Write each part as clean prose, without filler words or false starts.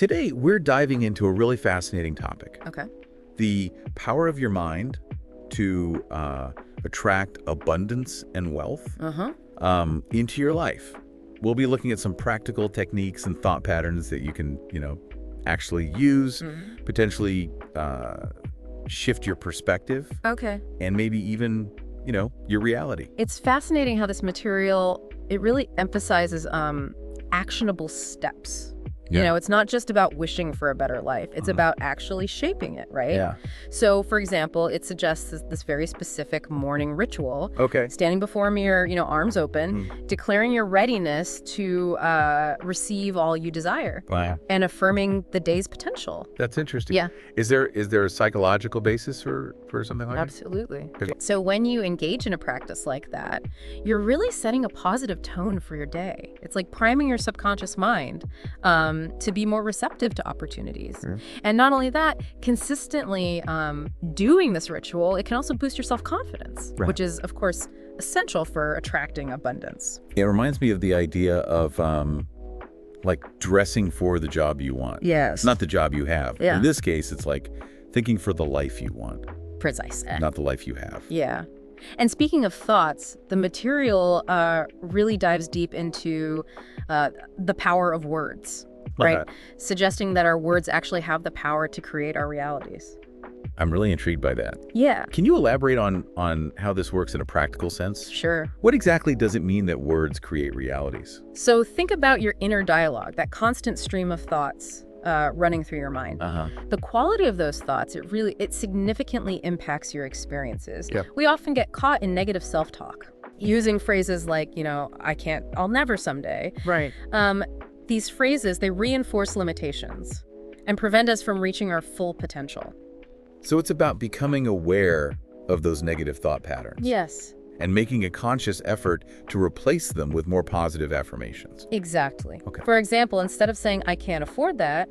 Today, we're diving into a really fascinating topic. Okay. The power of your mind to attract abundance and wealth into your life. We'll be looking at some practical techniques and thought patterns that you can, actually use, potentially shift your perspective. Okay. And maybe even, your reality. It's fascinating how this material, it really emphasizes actionable steps. Yeah. It's not just about wishing for a better life. It's about actually shaping it, right? Yeah. So, for example, it suggests this very specific morning ritual. Okay. Standing before a mirror, arms open, declaring your readiness to receive all you desire. Wow. And affirming the day's potential. That's interesting. Yeah. Is there a psychological basis for something like that? Absolutely. Okay. So when you engage in a practice like that, you're really setting a positive tone for your day. It's like priming your subconscious mind to be more receptive to opportunities. Yeah. And not only that, consistently doing this ritual, it can also boost your self-confidence, Right. which is, of course, essential for attracting abundance. It reminds me of the idea of like dressing for the job you want. Yes. Not the job you have. Yeah. In this case, it's like thinking for the life you want, Precise. not the life you have. Yeah. And speaking of thoughts, the material really dives deep into the power of words, Love right? that. Suggesting that our words actually have the power to create our realities. I'm really intrigued by that. Yeah, Can you elaborate on how this works in a practical sense? sure. What exactly does it mean that words create realities? So think about your inner dialogue, that constant stream of thoughts running through your mind. The quality of those thoughts, it significantly impacts your experiences. Yeah. We often get caught in negative self-talk, using phrases like, I can't, I'll never someday. Right. These phrases, they reinforce limitations and prevent us from reaching our full potential. So it's about becoming aware of those negative thought patterns. Yes, And making a conscious effort to replace them with more positive affirmations. exactly. Okay. For example, instead of saying, I can't afford that,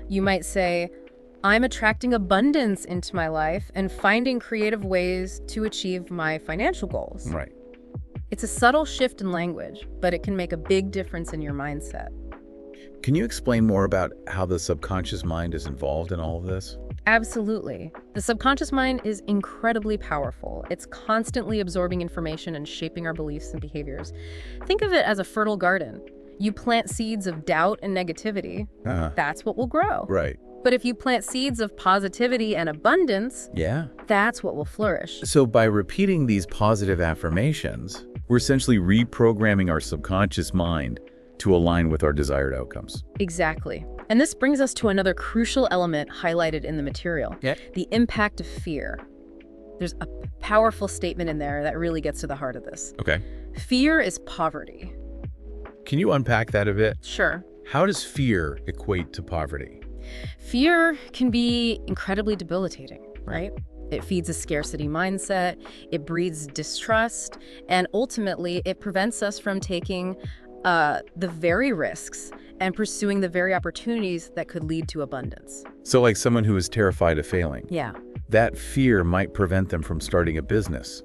you might say, I'm attracting abundance into my life and finding creative ways to achieve my financial goals. Right. It's a subtle shift in language, but it can make a big difference in your mindset. Can you explain more about how the subconscious mind is involved in all of this? Absolutely. The subconscious mind is incredibly powerful. It's constantly absorbing information and shaping our beliefs and behaviors. Think of it as a fertile garden. You plant seeds of doubt and negativity, that's what will grow. Right. But if you plant seeds of positivity and abundance, Yeah. that's what will flourish. So by repeating these positive affirmations, we're essentially reprogramming our subconscious mind to align with our desired outcomes. Exactly. And this brings us to another crucial element highlighted in the material, Yeah. the impact of fear. There's a powerful statement in there that really gets to the heart of this. Okay. Fear is poverty. Can you unpack that a bit? Sure. How does fear equate to poverty? Fear can be incredibly debilitating, right? It feeds a scarcity mindset, it breeds distrust, and ultimately it prevents us from taking the very risks and pursuing the very opportunities that could lead to abundance. So like someone who is terrified of failing, Yeah, that fear might prevent them from starting a business,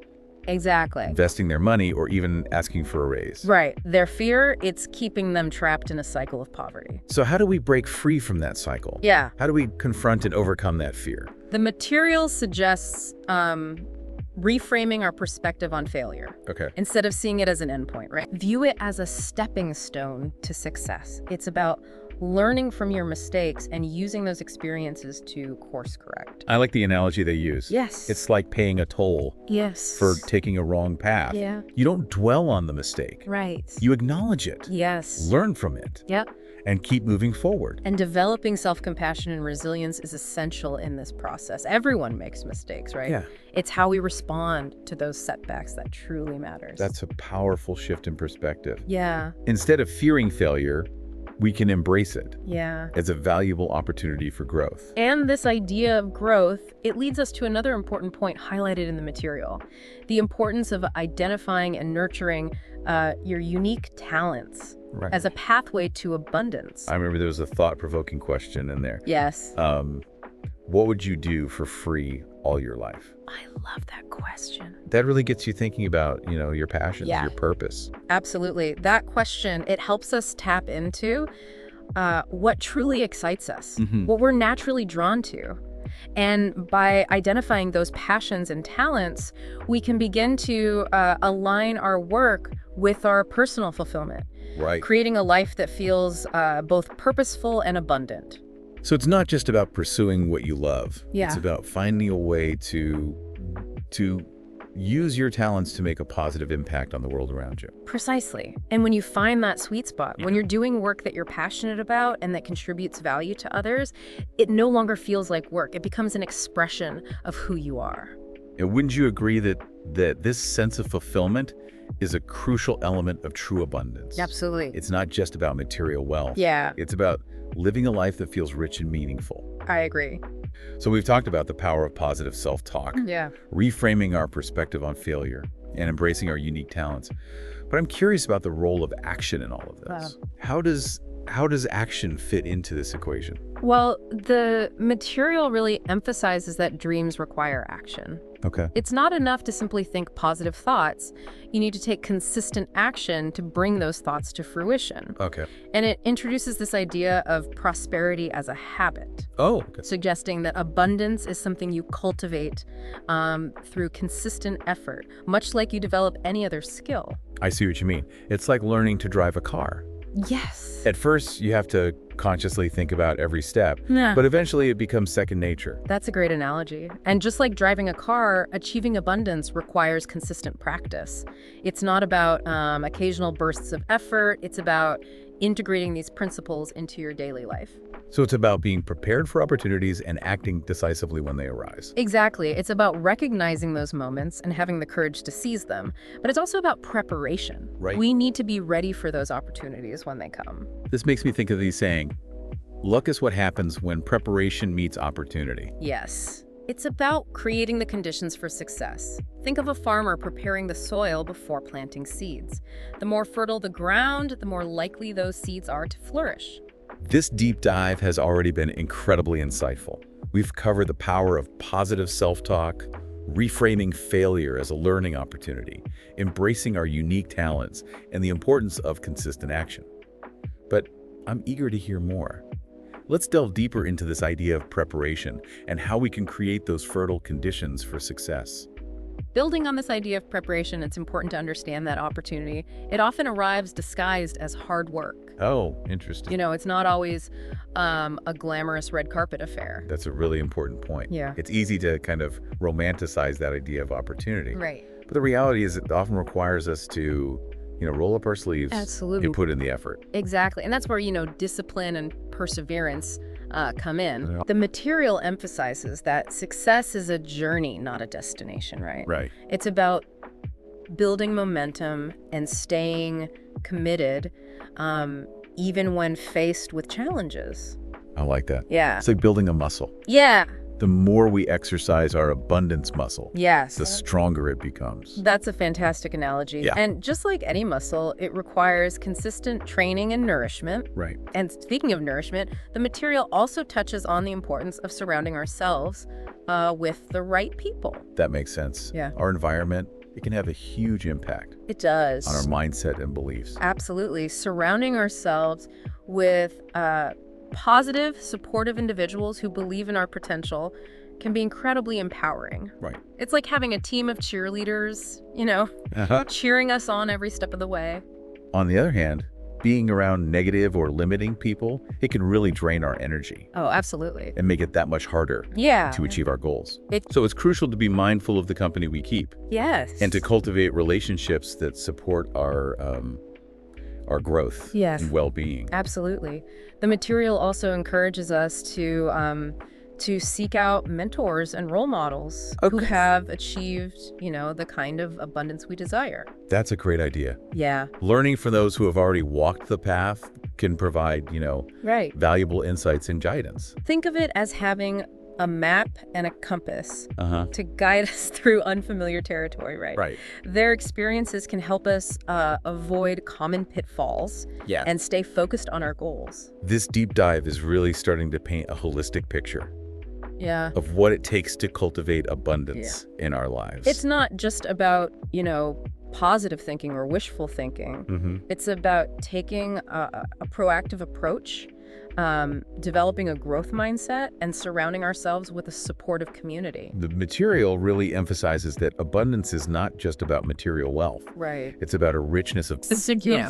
exactly. investing their money, or even asking for a raise. Right. Their fear, it's keeping them trapped in a cycle of poverty. So how do we break free from that cycle? Yeah. How do we confront and overcome that fear? The material suggests reframing our perspective on failure. Okay. Instead of seeing it as an endpoint, right? View it as a stepping stone to success. It's about learning from your mistakes and using those experiences to course correct. I like the analogy they use. Yes. It's like paying a toll Yes. for taking a wrong path. Yeah. You don't dwell on the mistake. Right. You acknowledge it, Yes. learn from it, Yep. and keep moving forward. And developing self-compassion and resilience is essential in this process. Everyone makes mistakes, right? Yeah. It's how we respond to those setbacks that truly matters. That's a powerful shift in perspective. Yeah. Instead of fearing failure, we can embrace it Yeah. as a valuable opportunity for growth. And this idea of growth, it leads us to another important point highlighted in the material, the importance of identifying and nurturing your unique talents Right. as a pathway to abundance. I remember there was a thought-provoking question in there. Yes. What would you do for free all your life? I love that question. That really gets you thinking about, your passions, Yeah. your purpose. Absolutely. That question, it helps us tap into what truly excites us, what we're naturally drawn to. And by identifying those passions and talents, we can begin to align our work with our personal fulfillment, creating a life that feels both purposeful and abundant. So it's not just about pursuing what you love. Yeah. It's about finding a way to use your talents to make a positive impact on the world around you. Precisely. And when you find that sweet spot, when you're doing work that you're passionate about and that contributes value to others, it no longer feels like work. It becomes an expression of who you are. And wouldn't you agree that this sense of fulfillment is a crucial element of true abundance? Absolutely. It's not just about material wealth. Yeah. It's about living a life that feels rich and meaningful. I agree. So we've talked about the power of positive self-talk, reframing our perspective on failure, and embracing our unique talents. But I'm curious about the role of action in all of this. How does action fit into this equation? Well, the material really emphasizes that dreams require action. Okay. It's not enough to simply think positive thoughts. You need to take consistent action to bring those thoughts to fruition. Okay. And it introduces this idea of prosperity as a habit. Oh, okay. Suggesting that abundance is something you cultivate through consistent effort, much like you develop any other skill. I see what you mean. It's like learning to drive a car. Yes. At first, you have to consciously think about every step, but eventually it becomes second nature. That's a great analogy. And just like driving a car, achieving abundance requires consistent practice. It's not about occasional bursts of effort. It's about integrating these principles into your daily life. So it's about being prepared for opportunities and acting decisively when they arise. Exactly. It's about recognizing those moments and having the courage to seize them. But it's also about preparation. Right. We need to be ready for those opportunities when they come. This makes me think of the saying, luck is what happens when preparation meets opportunity. Yes. It's about creating the conditions for success. Think of a farmer preparing the soil before planting seeds. The more fertile the ground, the more likely those seeds are to flourish. This deep dive has already been incredibly insightful. We've covered the power of positive self-talk, reframing failure as a learning opportunity, embracing our unique talents, and the importance of consistent action. But I'm eager to hear more. Let's delve deeper into this idea of preparation and how we can create those fertile conditions for success. Building on this idea of preparation, it's important to understand that opportunity. It often arrives disguised as hard work. Oh, interesting. You know, it's not always a glamorous red carpet affair. That's a really important point. Yeah. It's easy to kind of romanticize that idea of opportunity. Right. But the reality is it often requires us to, roll up our sleeves. Absolutely. And put in the effort. Exactly. And that's where, discipline and perseverance come in. The material emphasizes that success is a journey, not a destination, right? Right. It's about building momentum and staying committed, even when faced with challenges. I like that. Yeah. It's like building a muscle. Yeah. The more we exercise our abundance muscle, yes, the stronger it becomes. That's a fantastic analogy. Yeah. And just like any muscle, it requires consistent training and nourishment. Right. And speaking of nourishment, the material also touches on the importance of surrounding ourselves with the right people. That makes sense. Yeah. Our environment, it can have a huge impact. It does. On our mindset and beliefs. Absolutely. Surrounding ourselves with positive, supportive individuals who believe in our potential can be incredibly empowering. Right. It's like having a team of cheerleaders, cheering us on every step of the way. On the other hand, being around negative or limiting people, it can really drain our energy. Oh, absolutely. And make it that much harder to achieve our goals. So it's crucial to be mindful of the company we keep. Yes. And to cultivate relationships that support our growth and well-being. Absolutely. The material also encourages us to seek out mentors and role models who have achieved, the kind of abundance we desire. That's a great idea. Yeah. Learning from those who have already walked the path can provide, right, valuable insights and guidance. Think of it as having a map and a compass to guide us through unfamiliar territory, right? Right. Their experiences can help us avoid common pitfalls and stay focused on our goals. This deep dive is really starting to paint a holistic picture of what it takes to cultivate abundance in our lives. It's not just about, positive thinking or wishful thinking. It's about taking a proactive approach developing a growth mindset, and surrounding ourselves with a supportive community. The material really emphasizes that abundance is not just about material wealth. Right. It's about a richness of,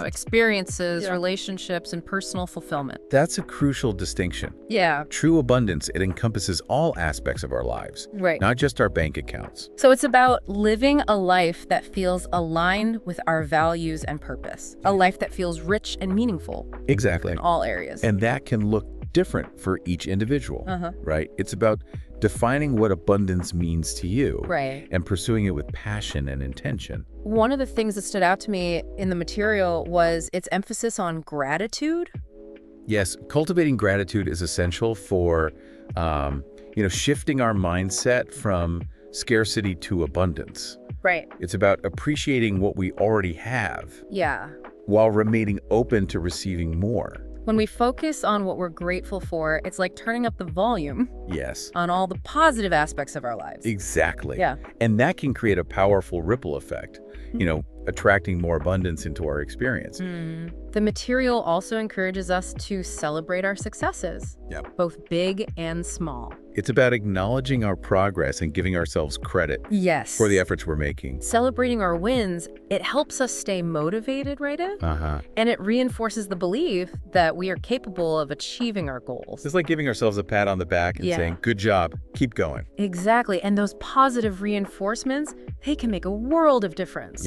Experiences, relationships, and personal fulfillment. That's a crucial distinction. Yeah. True abundance, it encompasses all aspects of our lives, Right. not just our bank accounts. So it's about living a life that feels aligned with our values and purpose. A life that feels rich and meaningful Exactly. in all areas. And that can look different for each individual, right? It's about defining what abundance means to you, Right. and pursuing it with passion and intention. One of the things that stood out to me in the material was its emphasis on gratitude. Yes, cultivating gratitude is essential for, shifting our mindset from scarcity to abundance. Right. It's about appreciating what we already have Yeah. while remaining open to receiving more. When we focus on what we're grateful for, it's like turning up the volume Yes, on all the positive aspects of our lives. exactly. Yeah. And that can create a powerful ripple effect, attracting more abundance into our experience. The material also encourages us to celebrate our successes, both big and small. It's about acknowledging our progress and giving ourselves credit Yes. for the efforts we're making. Celebrating our wins, it helps us stay motivated, right, Ed? And it reinforces the belief that we are capable of achieving our goals. It's like giving ourselves a pat on the back and saying, good job, keep going. Exactly. And those positive reinforcements, they can make a world of difference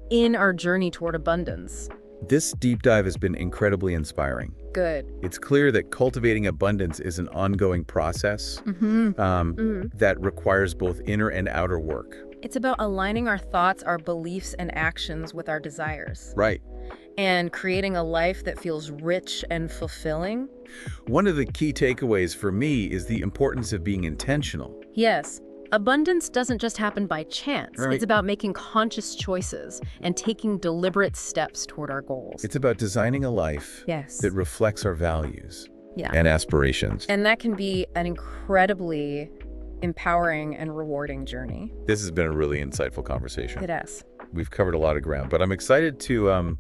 in our journey toward abundance. This deep dive has been incredibly inspiring. Good. It's clear that cultivating abundance is an ongoing process that requires both inner and outer work. It's about aligning our thoughts, our beliefs, and actions with our desires. Right. And creating a life that feels rich and fulfilling. One of the key takeaways for me is the importance of being intentional. Yes. Abundance doesn't just happen by chance. Right. It's about making conscious choices and taking deliberate steps toward our goals. It's about designing a life that reflects our values and aspirations. And that can be an incredibly empowering and rewarding journey. This has been a really insightful conversation. It has. We've covered a lot of ground, but I'm excited to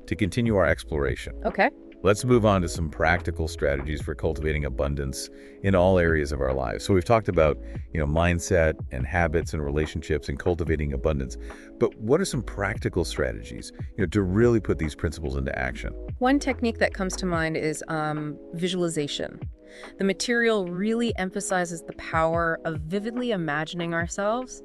continue our exploration. Okay. Let's move on to some practical strategies for cultivating abundance in all areas of our lives. So we've talked about, mindset and habits and relationships and cultivating abundance. But what are some practical strategies, to really put these principles into action? One technique that comes to mind is visualization. The material really emphasizes the power of vividly imagining ourselves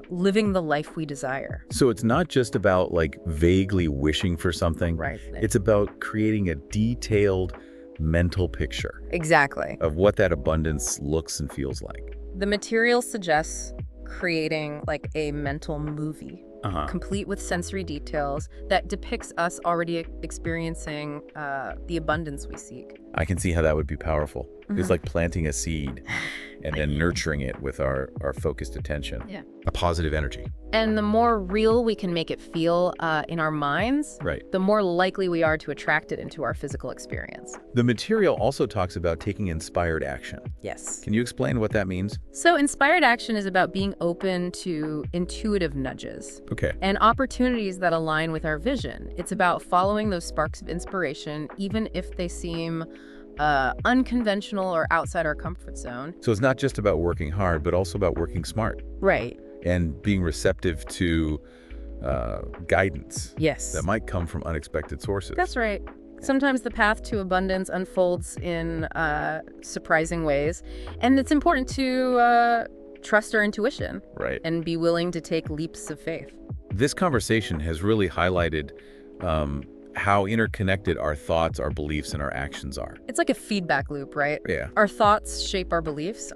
living the life we desire. So it's not just about vaguely wishing for something. Right. It's about creating a detailed mental picture. Exactly. Of what that abundance looks and feels like. The material suggests creating a mental movie, complete with sensory details that depicts us already experiencing the abundance we seek. I can see how that would be powerful. It's like planting a seed and then nurturing it with our focused attention. Yeah. A positive energy. And the more real we can make it feel in our minds, the more likely we are to attract it into our physical experience. The material also talks about taking inspired action. Yes. Can you explain what that means? So inspired action is about being open to intuitive nudges. Okay. And opportunities that align with our vision. It's about following those sparks of inspiration, even if they seem unconventional or outside our comfort zone. So it's not just about working hard, but also about working smart. Right. And being receptive to guidance. Yes. That might come from unexpected sources. That's right. Sometimes the path to abundance unfolds in surprising ways. And it's important to trust our intuition. Right. And be willing to take leaps of faith. This conversation has really highlighted how interconnected our thoughts, our beliefs, and our actions are. It's like a feedback loop, right? Yeah. Our thoughts shape our beliefs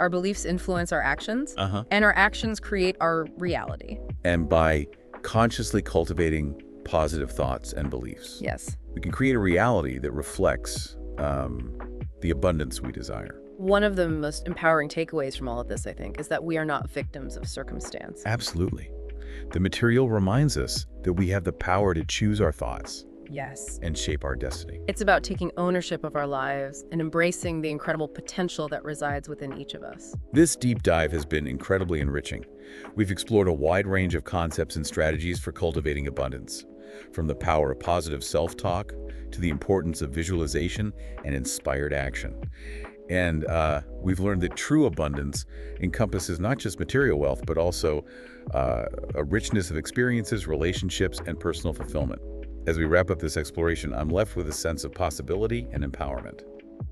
influence our actions, and our actions create our reality. And by consciously cultivating positive thoughts and beliefs, we can create a reality that reflects the abundance we desire. One of the most empowering takeaways from all of this, I think, is that we are not victims of circumstance. Absolutely. The material reminds us that we have the power to choose our thoughts. Yes. And shape our destiny. It's about taking ownership of our lives and embracing the incredible potential that resides within each of us. This deep dive has been incredibly enriching. We've explored a wide range of concepts and strategies for cultivating abundance. from the power of positive self-talk to the importance of visualization and inspired action. And we've learned that true abundance encompasses not just material wealth, but also a richness of experiences, relationships, and personal fulfillment. As we wrap up this exploration, I'm left with a sense of possibility and empowerment.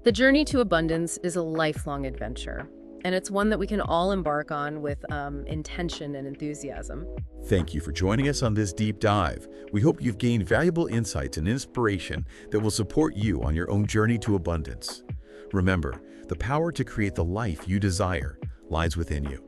The journey to abundance is a lifelong adventure, and it's one that we can all embark on with intention and enthusiasm. Thank you for joining us on this deep dive. We hope you've gained valuable insights and inspiration that will support you on your own journey to abundance. Remember, the power to create the life you desire lies within you.